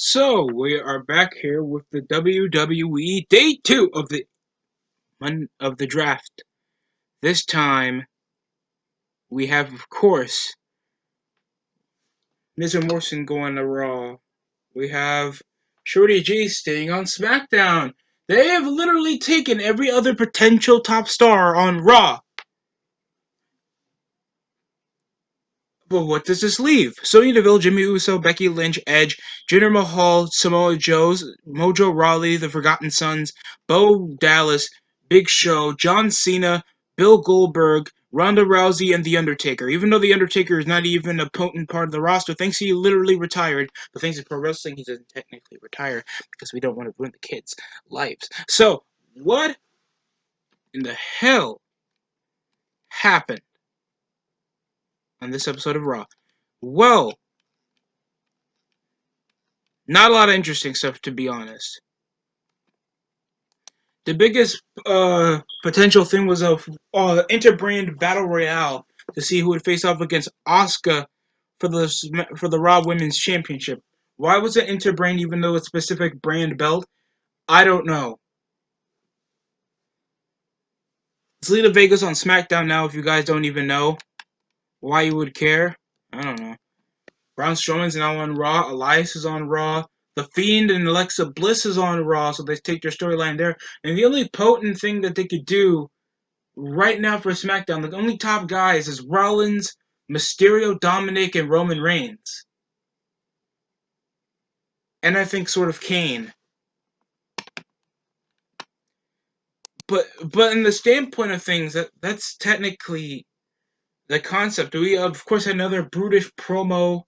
So we are back here with the WWE Day 2 of the draft. This time we have, of course, Mr. Morrison going to Raw. We have Shorty G staying on SmackDown. They have literally taken every other potential top star on Raw. But what does this leave? Sonya Deville, Jimmy Uso, Becky Lynch, Edge, Jinder Mahal, Samoa Joe, Mojo Rawley, The Forgotten Sons, Bo Dallas, Big Show, John Cena, Bill Goldberg, Ronda Rousey, and The Undertaker. Even though The Undertaker is not even a potent part of the roster, thanks he literally retired, but thanks to pro wrestling, he doesn't technically retire because we don't want to ruin the kids' lives. So, what in the hell happened on this episode of Raw? Well, not a lot of interesting stuff, to be honest. The biggest potential thing was a interbrand battle royale to see who would face off against Asuka for the Raw Women's Championship. Why was it interbrand even though it's a specific brand belt? I don't know. It's Lita Vegas on SmackDown now. If you guys don't even know why you would care, I don't know. Braun Strowman's now on Raw. Elias is on Raw. The Fiend and Alexa Bliss is on Raw, so they take their storyline there. And the only potent thing that they could do right now for SmackDown, the only top guys is Rollins, Mysterio, Dominic, and Roman Reigns. And I think sort of Kane. But in the standpoint of things, that's technically the concept. We of course had another brutish promo,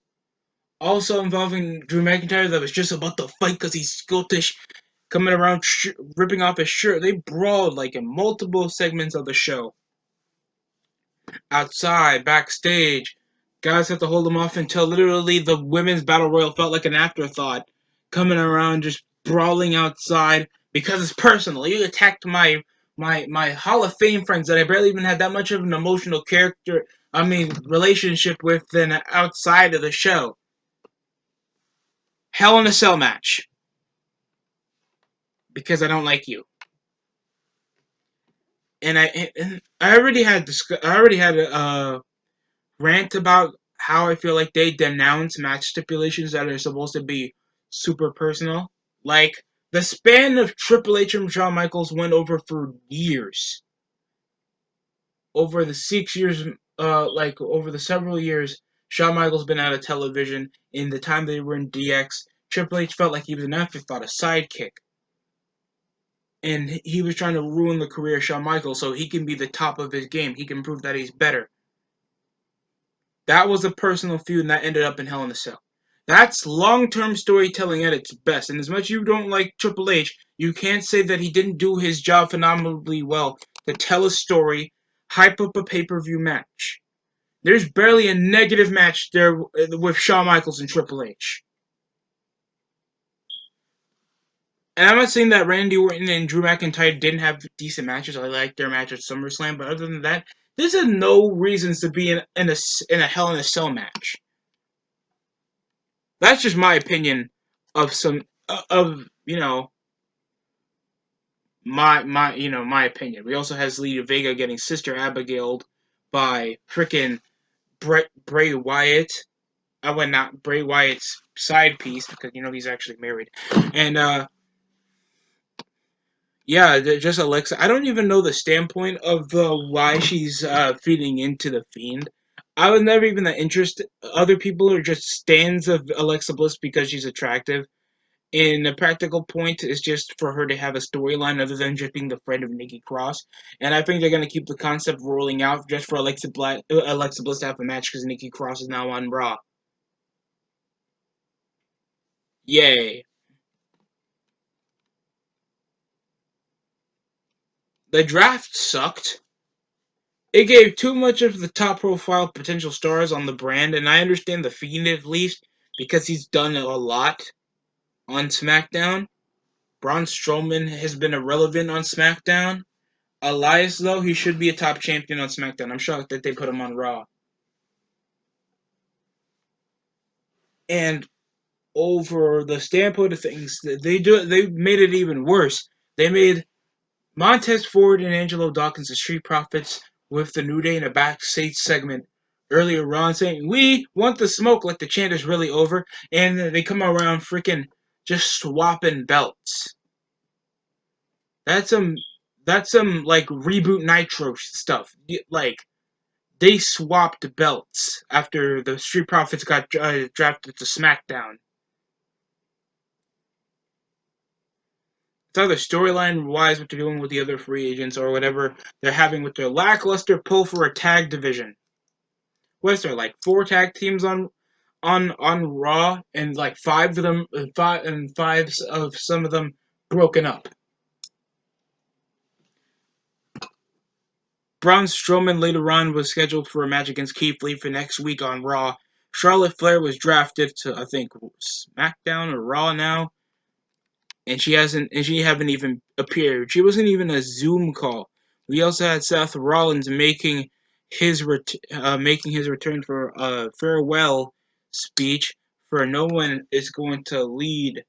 also involving Drew McIntyre that was just about to fight because he's skiltish, coming around ripping off his shirt. They brawled like in multiple segments of the show. Outside, backstage, guys have to hold them off until literally the women's battle royal felt like an afterthought, coming around just brawling outside because it's personal. You attacked my Hall of Fame friends that I barely even had that much of an emotional relationship with than outside of the show. Hell in a Cell match because I don't like you. And I already had a rant about how I feel like they denounce match stipulations that are supposed to be super personal. Like, the span of Triple H and Shawn Michaels went over for years. Over the 6 years, over the several years, Shawn Michaels been out of television. In the time they were in DX, Triple H felt like he was an afterthought, a sidekick. And he was trying to ruin the career of Shawn Michaels so he can be the top of his game. He can prove that he's better. That was a personal feud, and that ended up in Hell in a Cell. That's long-term storytelling at its best. And as much as you don't like Triple H, you can't say that he didn't do his job phenomenally well to tell a story, hype up a pay-per-view match. There's barely a negative match there with Shawn Michaels and Triple H. And I'm not saying that Randy Orton and Drew McIntyre didn't have decent matches. I liked their match at SummerSlam, but other than that, there's no reasons to be in a Hell in a Cell match. That's just my opinion of my opinion. We also have Zelina Vega getting Sister Abigailed by freaking Bray Wyatt. I went not Bray Wyatt's side piece because he's actually married, and yeah, just Alexa. I don't even know the standpoint of why she's feeding into the Fiend. I was never even that interested. Other people are just stands of Alexa Bliss because she's attractive. In a practical point, is just for her to have a storyline other than just being the friend of Nikki Cross. And I think they're going to keep the concept rolling out just for Alexa Bliss to have a match because Nikki Cross is now on Raw. Yay. The draft sucked. It gave too much of the top profile potential stars on the brand, and I understand the Fiend at least because he's done a lot on SmackDown. Braun Strowman has been irrelevant on SmackDown. Elias, though, he should be a top champion on SmackDown. I'm shocked that they put him on Raw. And over the standpoint of things, they made it even worse. They made Montez Ford and Angelo Dawkins the Street Profits with the New Day in a backstage segment earlier on saying, "We want the smoke," like the chant is really over, and they come around freaking just swapping belts. That's some like reboot Nitro stuff. Like they swapped belts after the Street Profits got drafted to SmackDown. It's either storyline wise what they're doing with the other free agents or whatever they're having with their lackluster pull for a tag division. What is there, like 4 tag teams on Raw, and like five of them, five of some of them broken up. Braun Strowman later on was scheduled for a match against Keith Lee for next week on Raw. Charlotte Flair was drafted to, I think, SmackDown or Raw now, and she haven't even appeared. She wasn't even a Zoom call. We also had Seth Rollins making his return for a farewell speech for no one is going to lead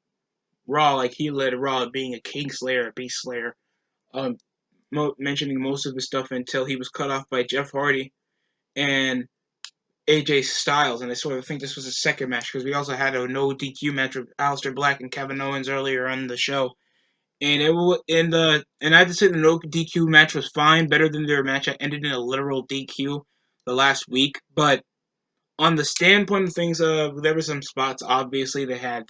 Raw like he led Raw, being a Kingslayer, a Beast Slayer, um, mentioning most of the stuff until he was cut off by Jeff Hardy and AJ Styles, and I sort of think this was a second match because we also had a no DQ match with Alistair Black and Kevin Owens earlier on the show, and I have to say the no DQ match was fine, better than their match that ended in a literal DQ the last week. But on the standpoint of things, there were some spots. Obviously, they had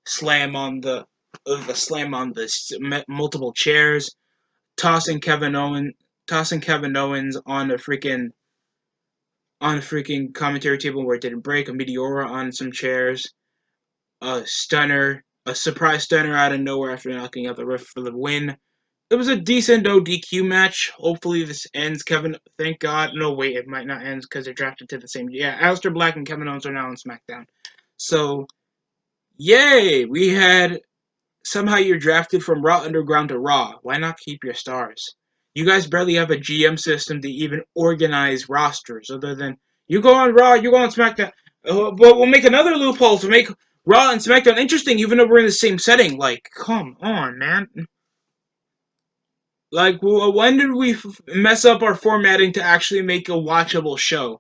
slam on the the slam on the multiple chairs, tossing Kevin Owens, tossing Kevin Owens on a freaking commentary table where it didn't break, a Meteora on some chairs, a stunner, a surprise stunner out of nowhere after knocking out the ref for the win. It was a decent no DQ match. Hopefully this ends. Thank God. No, wait, it might not end because they're drafted to the same. Yeah, Alistair Black and Kevin Owens are now on SmackDown. So, yay! We had somehow you're drafted from Raw Underground to Raw. Why not keep your stars? You guys barely have a GM system to even organize rosters, other than you go on Raw, you go on SmackDown. But we'll make another loophole to make Raw and SmackDown interesting, even though we're in the same setting. Like, come on, man. Like, when did we mess up our formatting to actually make a watchable show?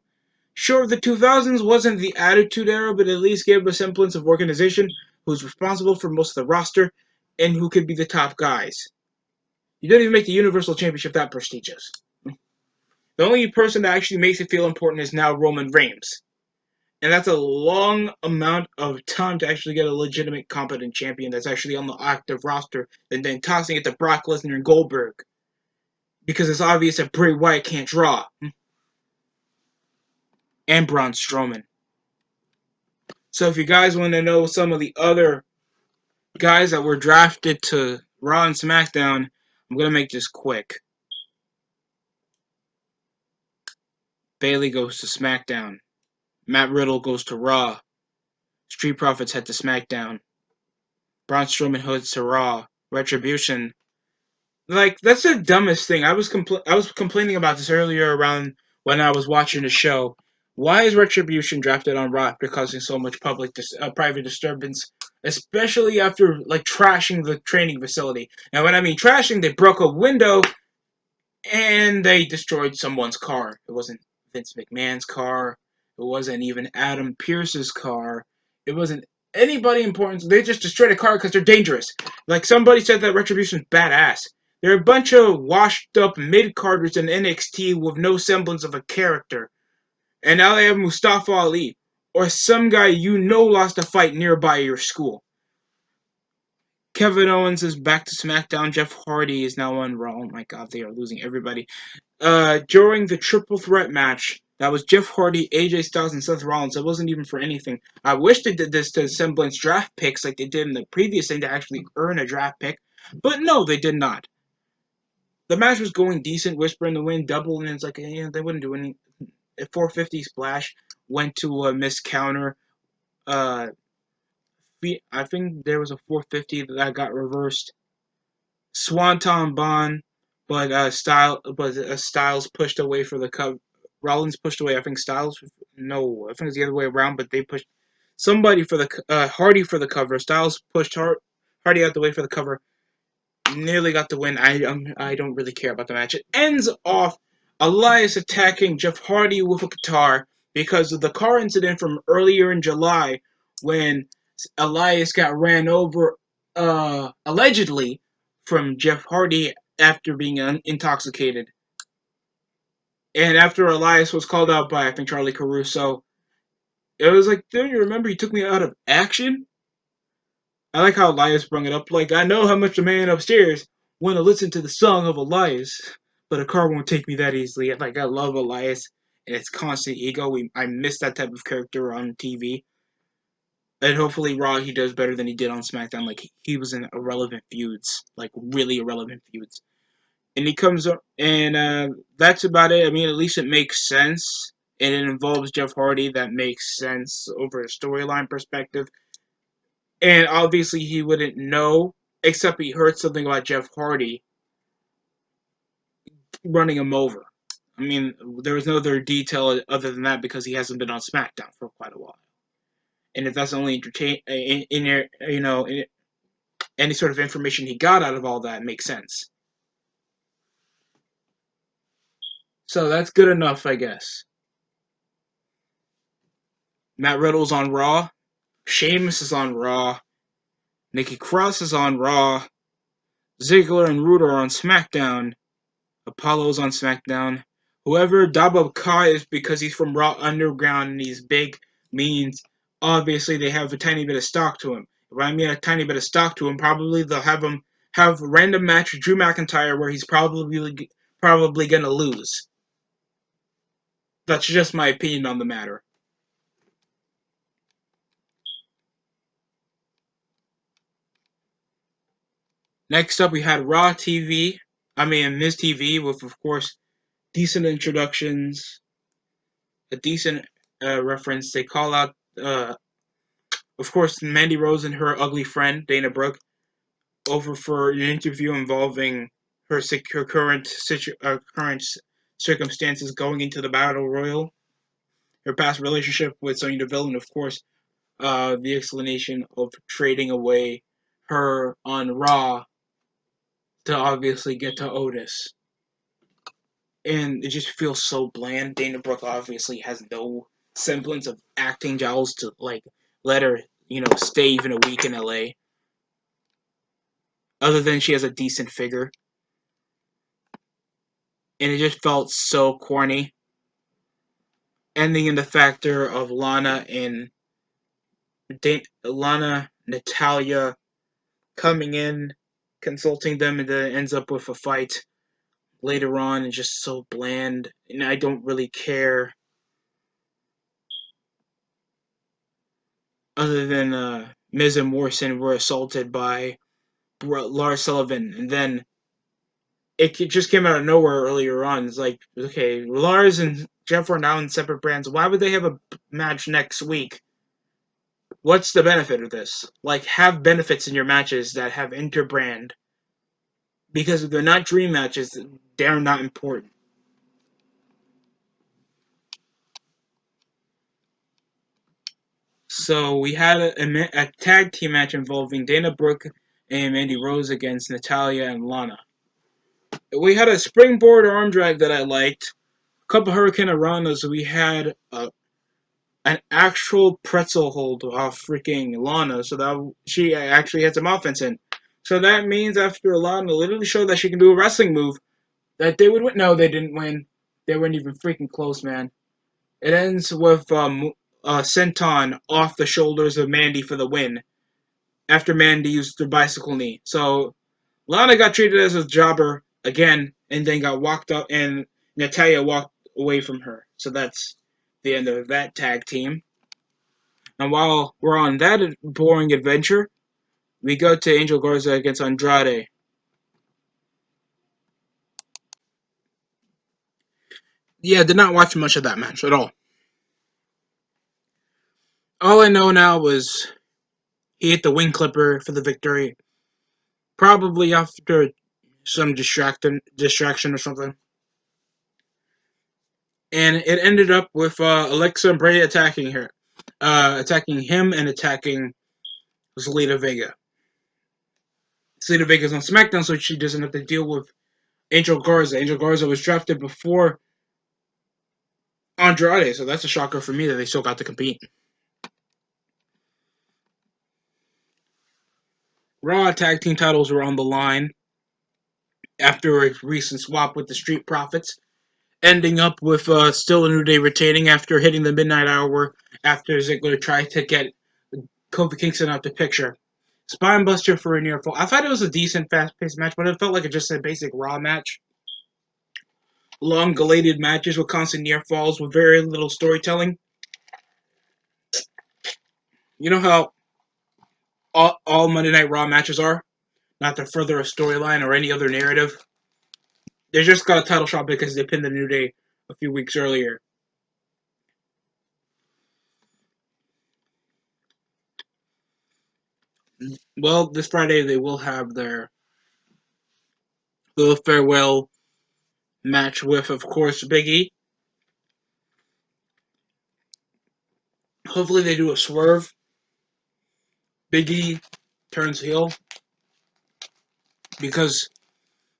Sure, the 2000s wasn't the Attitude Era, but at least gave a semblance of organization who's responsible for most of the roster and who could be the top guys. You don't even make the Universal Championship that prestigious. The only person that actually makes it feel important is now Roman Reigns. And that's a long amount of time to actually get a legitimate, competent champion that's actually on the active roster, and then tossing it to Brock Lesnar and Goldberg. Because it's obvious that Bray Wyatt can't draw. And Braun Strowman. So if you guys want to know some of the other guys that were drafted to Raw and SmackDown, I'm going to make this quick. Bayley goes to SmackDown. Matt Riddle goes to Raw. Street Profits head to SmackDown. Braun Strowman heads to Raw. Retribution. Like, that's the dumbest thing. I was complaining about this earlier around when I was watching the show. Why is Retribution drafted on Raw after causing so much private disturbance, especially after like trashing the training facility? And when I mean trashing, they broke a window and they destroyed someone's car. It wasn't Vince McMahon's car. It wasn't even Adam Pearce's car. It wasn't anybody important. They just destroyed a car because they're dangerous. Like somebody said that Retribution's badass. They're a bunch of washed up mid-carders in NXT with no semblance of a character. And now they have Mustafa Ali. Or some guy you know lost a fight nearby your school. Kevin Owens is back to SmackDown. Jeff Hardy is now on Raw. Oh my god, they are losing everybody. During the triple threat match, that was Jeff Hardy, AJ Styles, and Seth Rollins. It wasn't even for anything. I wish they did this to semblance draft picks like they did in the previous thing to actually earn a draft pick. But no, they did not. The match was going decent. Whisper in the wind, double, and it's like, they wouldn't do any. A 450 splash went to a missed counter. Uh, I think there was a 450 that got reversed. Swanton Bomb, but Styles pushed away for the cover. Rollins pushed away. I think Styles. No, I think it's the other way around. But they pushed. somebody for the Hardy for the cover. Styles pushed Hardy out the way for the cover. Nearly got the win. I don't really care about the match. It ends off Elias attacking Jeff Hardy with a guitar because of the car incident from earlier in July when Elias got ran over allegedly from Jeff Hardy after being intoxicated. And after Elias was called out by I think Charlie Caruso, it was like, don't you remember you took me out of action? I like how Elias brought it up. Like, I know how much the man upstairs want to listen to the song of Elias, but a car won't take me that easily. Like, I love Elias and its constant ego. I miss that type of character on TV. And hopefully, Raw, he does better than he did on SmackDown. Like, he was in irrelevant feuds, like, really irrelevant feuds. And he comes up, and that's about it. I mean, at least it makes sense. And it involves Jeff Hardy. That makes sense over a storyline perspective. And obviously he wouldn't know, except he heard something about Jeff Hardy running him over. I mean, there was no other detail other than that because he hasn't been on SmackDown for quite a while. And if that's the only in any sort of information he got out of all that, makes sense. So that's good enough, I guess. Matt Riddle's on Raw. Sheamus is on Raw. Nikki Cross is on Raw. Ziggler and Rude are on SmackDown. Apollo's on SmackDown. Whoever Dabba Kai is because he's from Raw Underground and he's big means obviously they have a tiny bit of stock to him. If I mean a tiny bit of stock to him, probably they'll have him have a random match with Drew McIntyre where he's probably gonna lose. That's just my opinion on the matter. Next up, we had Raw TV. I mean, Miz TV with, of course, decent introductions, a decent reference. They call out of course, Mandy Rose and her ugly friend, Dana Brooke, over for an interview involving her current circumstances going into the Battle Royal, her past relationship with Sonya Deville, and of course, the explanation of trading away her on Raw to obviously get to Otis. And it just feels so bland. Dana Brooke obviously has no semblance of acting jowls to like let her, stay even a week in LA. Other than she has a decent figure. And it just felt so corny. Ending in the factor of Lana, Natalia coming in, consulting them, and then it ends up with a fight later on, and just so bland. And I don't really care. Other than Miz and Morrison were assaulted by Lars Sullivan, and then it just came out of nowhere earlier on. It's like, okay, Lars and Jeff are now in separate brands. Why would they have a match next week? What's the benefit of this? Like, have benefits in your matches that have interbrand. Because if they're not dream matches, they're not important. So we had a tag team match involving Dana Brooke and Mandy Rose against Natalia and Lana. We had a springboard arm drag that I liked. A couple Hurricane Ranas. We had an actual pretzel hold off freaking Lana, so that she actually had some offense in. So that means after Lana literally showed that she can do a wrestling move, that they would win. No, they didn't win. They weren't even freaking close, man. It ends with Senton off the shoulders of Mandy for the win after Mandy used the bicycle knee. So Lana got treated as a jobber again and then got walked up, and Natalia walked away from her. So that's the end of that tag team. And while we're on that boring adventure, we go to Angel Garza against Andrade. Yeah, did not watch much of that match at all. All I know now was he hit the wing clipper for the victory. Probably after some distraction or something. And it ended up with Alexa and Bray attacking her. attacking him and attacking Zelina Vega. Zelina Vega's on SmackDown, so she doesn't have to deal with Angel Garza. Angel Garza was drafted before Andrade, so that's a shocker for me that they still got to compete. Raw tag team titles were on the line after a recent swap with the Street Profits, ending up with still a New Day retaining after hitting the midnight hour after Ziggler tried to get Kofi Kingston out the picture. Spinebuster for a near fall. I thought it was a decent, fast-paced match, but it felt like it just a basic Raw match. Long, gelated matches with constant near falls with very little storytelling. You know how all Monday Night Raw matches are? Not to further a storyline or any other narrative. They just got a title shot because they pinned the New Day a few weeks earlier. Well, this Friday they will have their little farewell match with, of course, Big E. Hopefully they do a swerve. Big E turns heel because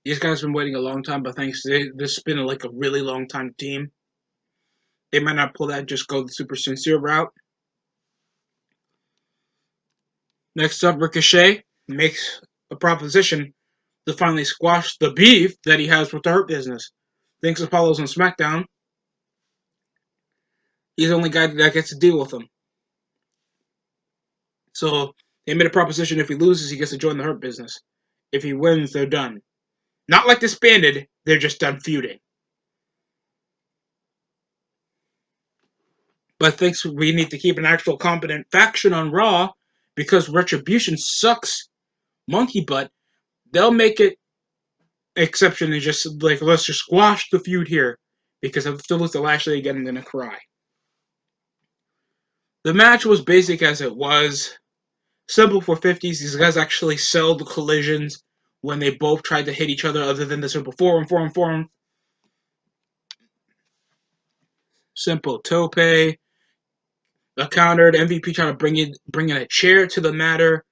these guys have been waiting a long time, but thanks to this has been like a really long time team. They might not pull that, just go the super sincere route. Next up, Ricochet makes a proposition to finally squash the beef that he has with the Hurt Business. Thinks Apollo's on SmackDown. He's the only guy that gets to deal with him. So they made a proposition: if he loses, he gets to join the Hurt Business. If he wins, they're done. Not like disbanded, they're just done feuding. But thinks we need to keep an actual competent faction on Raw because Retribution sucks monkey butt. They'll make it exception and just like, let's just squash the feud here because if I lose to Lashley again, I'm gonna cry. The match was basic as it was. Simple for 50s. These guys actually sell the collisions when they both tried to hit each other other than the simple forearm. Simple tope. A countered. MVP trying to bring in a chair to the matter,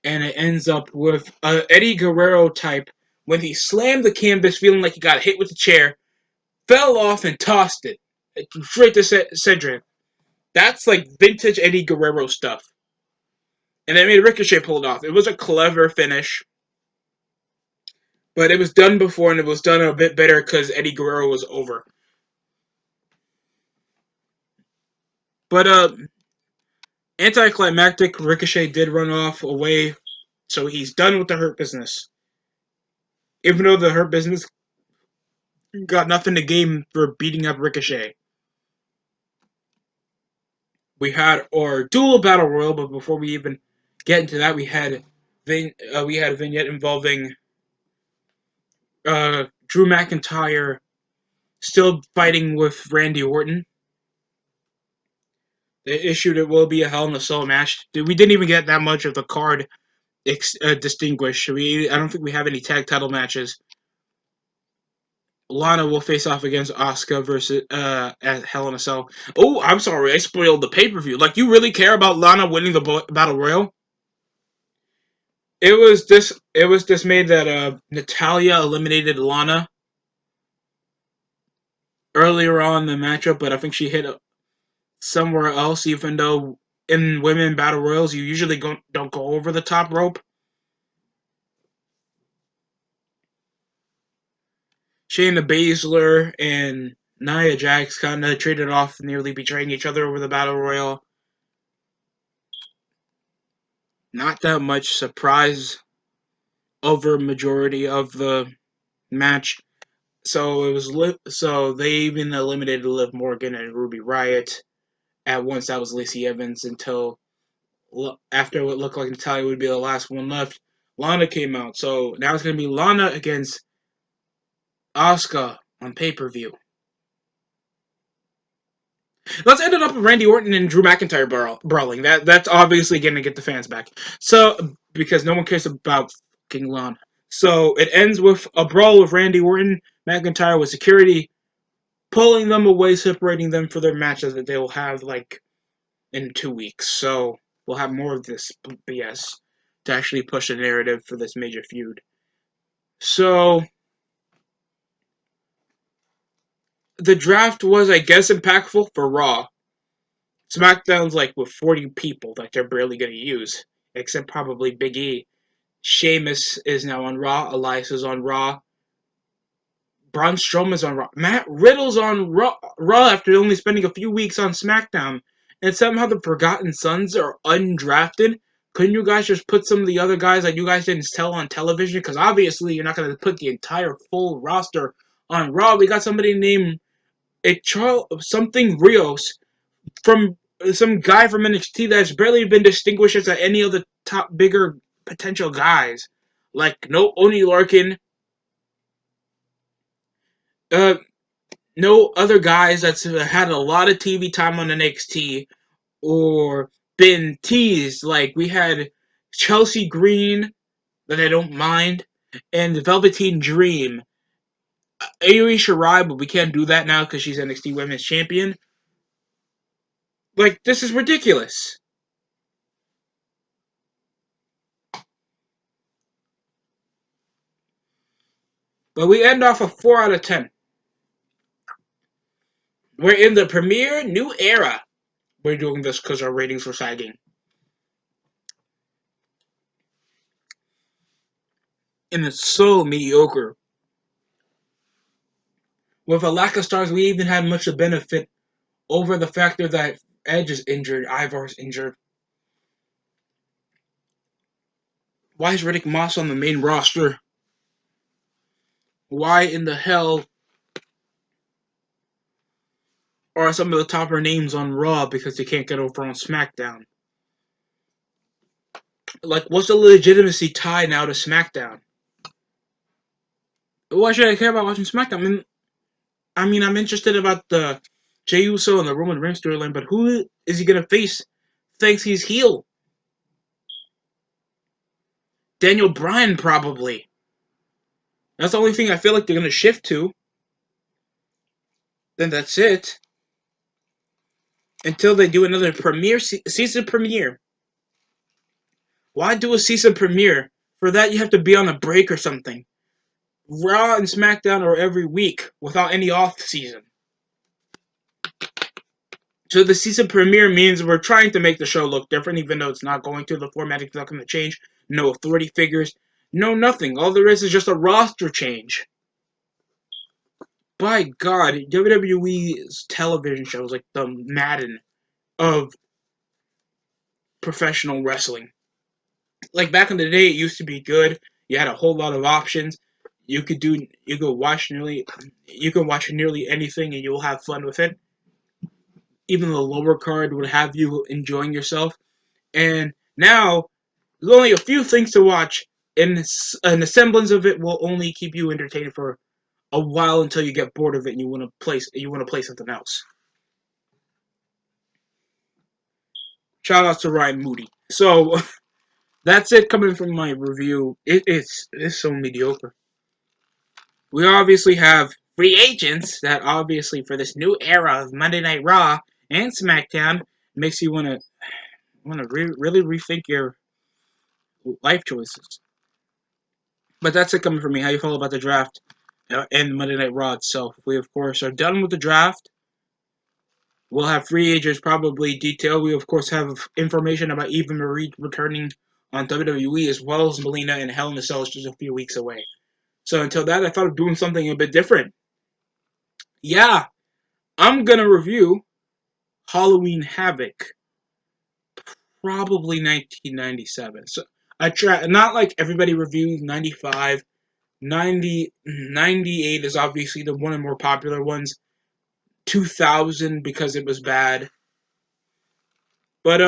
and it ends up with Eddie Guerrero type when he slammed the canvas, feeling like he got hit with the chair, fell off and tossed it straight to Cedric. That's like vintage Eddie Guerrero stuff. And they made Ricochet pull it off. It was a clever finish. But it was done before, and it was done a bit better because Eddie Guerrero was over. But anticlimactic, Ricochet did run off away, so he's done with the Hurt Business. Even though the Hurt Business got nothing to gain for beating up Ricochet. We had our dual battle royal, but before we even get into that, we had a vignette involving Drew McIntyre still fighting with Randy Orton. They issued it will be a Hell in a Cell match. We didn't even get that much of the card distinguished. I don't think we have any tag title matches. Lana will face off against Asuka versus at Hell in a Cell. Oh, I'm sorry, I spoiled the pay-per-view. Like, you really care about Lana winning the Battle Royal? It was dismayed that Natalya eliminated Lana earlier on in the matchup, but I think she hit somewhere else, even though in women battle royals you usually don't go over the top rope. Shayna Baszler and Nia Jax kind of traded off, nearly betraying each other over the battle royal. Not that much surprise over majority of the match. So it was so they even eliminated Liv Morgan and Ruby Riott. At once that was Lacey Evans until after what looked like Natalya would be the last one left. Lana came out. So now it's going to be Lana against Asuka on pay-per-view. Let's end it up with Randy Orton and Drew McIntyre brawling. That's obviously going to get the fans back. So because no one cares about fucking Lana. So it ends with a brawl with Randy Orton, McIntyre with security, pulling them away, separating them for their matches that they will have like in 2 weeks. So we'll have more of this BS to actually push the narrative for this major feud. So the draft was, I guess, impactful for Raw. SmackDown's like with 40 people that they're barely going to use, except probably Big E. Sheamus is now on Raw. Elias is on Raw. Braun Strowman's on Raw. Matt Riddle's on Raw after only spending a few weeks on SmackDown. And somehow the Forgotten Sons are undrafted. Couldn't you guys just put some of the other guys that you guys didn't tell on television? Because obviously you're not going to put the entire full roster on Raw. We got somebody named something Rios from some guy from NXT that's barely been distinguished as any of the top bigger potential guys. Like no Oni Larkin, uh, no other guys that's had a lot of TV time on NXT or been teased. Like we had Chelsea Green, that I don't mind, and the Velveteen Dream. Aoi Shirai, but we can't do that now because she's NXT Women's Champion. Like, this is ridiculous. But we end off a 4 out of 10. We're in the premier new era. We're doing this because our ratings were sagging. And it's so mediocre. With a lack of stars, we even had much to benefit over the factor that Edge is injured, Ivar's injured. Why is Riddick Moss on the main roster? Why in the hell are some of the topper names on Raw because they can't get over on SmackDown? Like, what's the legitimacy tie now to SmackDown? Why should I care about watching SmackDown? I'm interested about the Jey Uso and the Roman Reigns storyline, but who is he gonna face? Thinks he's heel. Daniel Bryan probably. That's the only thing I feel like they're gonna shift to. Then that's it. Until they do another season premiere. Why do a season premiere? For that you have to be on a break or something. Raw and SmackDown are every week without any off season. So the season premiere means we're trying to make the show look different, even though it's not going to. The formatting's not going to change. No authority figures. No nothing. All there is just a roster change. By God, WWE's television shows like the Madden of professional wrestling. Like back in the day, it used to be good. You had a whole lot of options. You could watch nearly anything, and you'll have fun with it. Even the lower card would have you enjoying yourself. And now there's only a few things to watch, and the semblance of it will only keep you entertained for a while until you get bored of it and you want to play something else. Shout out to Ryan Moody. So that's it coming from my review. It's so mediocre. We obviously have free agents that obviously for this new era of Monday Night Raw and SmackDown makes you really rethink your life choices. But that's it coming from me. How you feel about the draft and Monday Night Raw itself? We of course are done with the draft. We'll have free agents probably detailed. We of course have information about Eva Marie returning on WWE as well as Melina and Hell in a Cell is just a few weeks away. So until that, I thought of doing something a bit different. Yeah, I'm gonna review Halloween Havoc, probably 1997. So I try not like everybody reviews 95. 98 is obviously the one of the more popular ones. 2000 because it was bad. But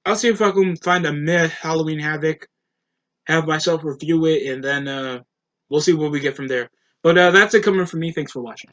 I'll see if I can find a myth Halloween Havoc, have myself review it, and then we'll see what we get from there. But that's it coming from me. Thanks for watching.